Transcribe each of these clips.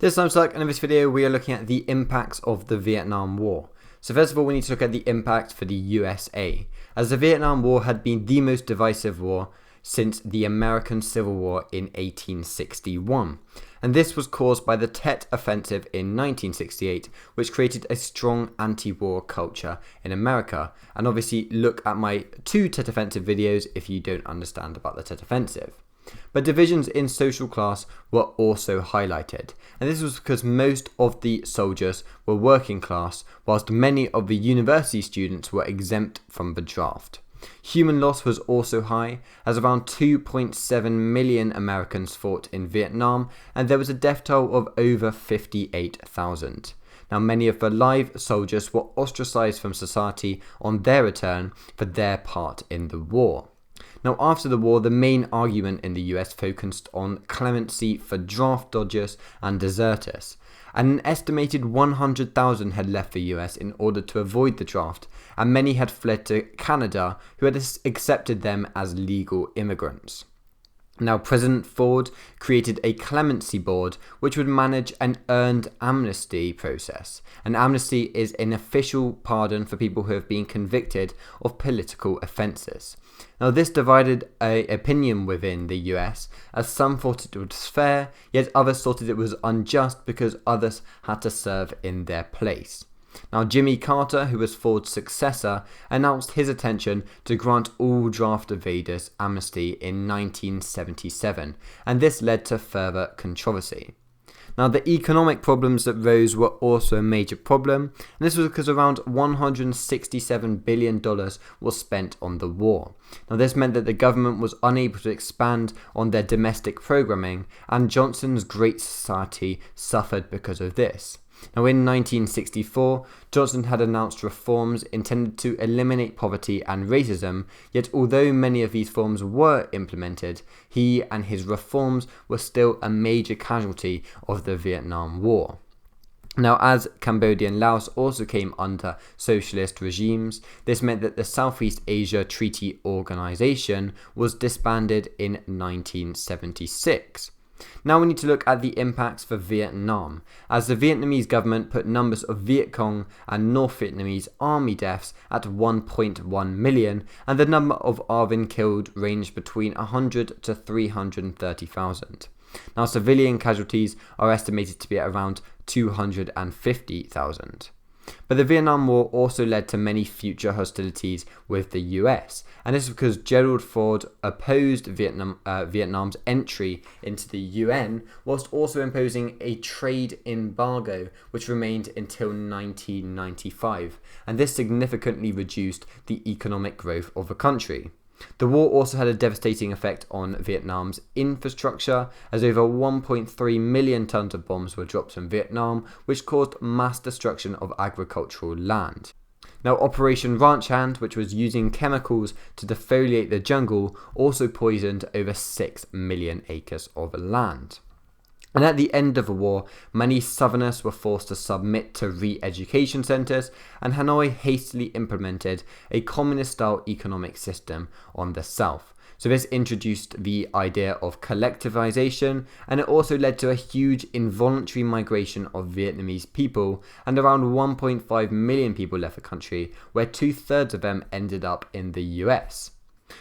This time Suck, and in this video we are looking at the impacts of the Vietnam War. So first of all, we need to look at the impact for the USA, as the Vietnam War had been the most divisive war since the American Civil War in 1861. And this was caused by the Tet Offensive in 1968, which created a strong anti-war culture in America. And obviously look at my 2 Tet Offensive videos if you don't understand about the Tet Offensive. But divisions in social class were also highlighted, and this was because most of the soldiers were working class, whilst many of the university students were exempt from the draft. Human loss was also high, as around 2.7 million Americans fought in Vietnam, and there was a death toll of over 58,000. Now, many of the live soldiers were ostracized from society on their return for their part in the war. Now, after the war, the main argument in the US focused on clemency for draft dodgers and deserters, and an estimated 100,000 had left the US in order to avoid the draft, and many had fled to Canada, who had accepted them as legal immigrants. Now, President Ford created a clemency board which would manage an earned amnesty process. An amnesty is an official pardon for people who have been convicted of political offences. Now, this divided opinion within the US, as some thought it was fair, yet others thought it was unjust because others had to serve in their place. Now, Jimmy Carter, who was Ford's successor, announced his intention to grant all draft evaders amnesty in 1977, and this led to further controversy. Now, the economic problems that rose were also a major problem, and this was because around $167 billion was spent on the war. Now, this meant that the government was unable to expand on their domestic programming, and Johnson's Great Society suffered because of this. Now, in 1964, Johnson had announced reforms intended to eliminate poverty and racism, yet although many of these reforms were implemented, he and his reforms were still a major casualty of the Vietnam War. Now, as Cambodia and Laos also came under socialist regimes, this meant that the Southeast Asia Treaty Organization was disbanded in 1976. Now we need to look at the impacts for Vietnam, as the Vietnamese government put numbers of Viet Cong and North Vietnamese army deaths at 1.1 million, and the number of ARVN killed ranged between 100 to 330,000. Now, civilian casualties are estimated to be at around 250,000. But the Vietnam War also led to many future hostilities with the US, and this is because Gerald Ford opposed Vietnam's entry into the UN, whilst also imposing a trade embargo which remained until 1995, and this significantly reduced the economic growth of the country. The war also had a devastating effect on Vietnam's infrastructure, as over 1.3 million tons of bombs were dropped in Vietnam, which caused mass destruction of agricultural land. Now, Operation Ranch Hand, which was using chemicals to defoliate the jungle, also poisoned over 6 million acres of land. And at the end of the war, many Southerners were forced to submit to re-education centres, and Hanoi hastily implemented a communist-style economic system on the South. So this introduced the idea of collectivization, and it also led to a huge involuntary migration of Vietnamese people, and around 1.5 million people left the country, where 2/3 of them ended up in the US.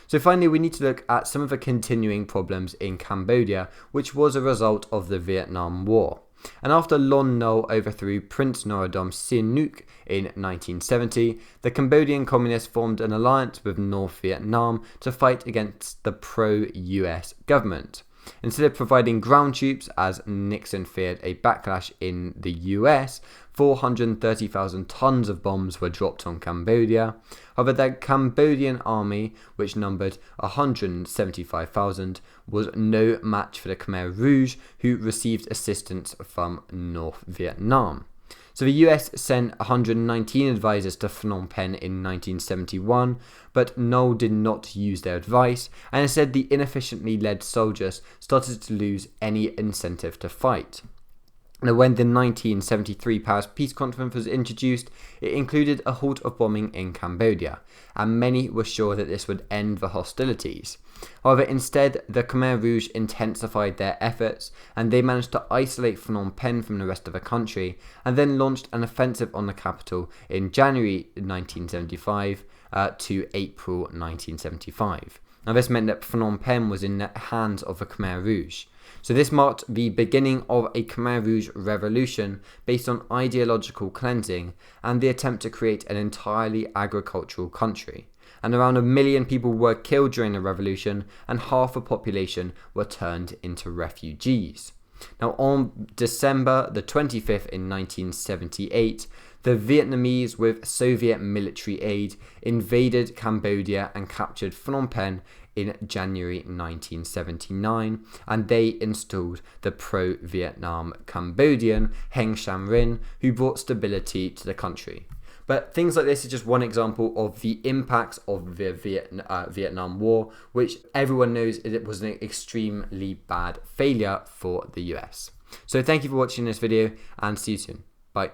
So finally, we need to look at some of the continuing problems in Cambodia, which was a result of the Vietnam War. And after Lon Nol overthrew Prince Norodom Sihanouk in 1970, the Cambodian communists formed an alliance with North Vietnam to fight against the pro-US government. Instead of providing ground troops, as Nixon feared a backlash in the US, 430,000 tons of bombs were dropped on Cambodia. However, the Cambodian army, which numbered 175,000, was no match for the Khmer Rouge, who received assistance from North Vietnam. So the US sent 119 advisors to Phnom Penh in 1971, but Nol did not use their advice, and instead the inefficiently led soldiers started to lose any incentive to fight. Now, when the 1973 Paris Peace Conference was introduced, it included a halt of bombing in Cambodia, and many were sure that this would end the hostilities. However, instead, the Khmer Rouge intensified their efforts, and they managed to isolate Phnom Penh from the rest of the country, and then launched an offensive on the capital in January 1975 to April 1975. Now, this meant that Phnom Penh was in the hands of the Khmer Rouge. So this marked the beginning of a Khmer Rouge revolution based on ideological cleansing and the attempt to create an entirely agricultural country. And around 1 million people were killed during the revolution, and half the population were turned into refugees. Now, on December the 25th in 1978, the Vietnamese, with Soviet military aid, invaded Cambodia and captured Phnom Penh in January 1979, and they installed the pro-Vietnam Cambodian Heng Samrin, who brought stability to the country. But things like this is just one example of the impacts of the Vietnam War, which everyone knows it was an extremely bad failure for the US. So thank you for watching this video, and see you soon. Bye.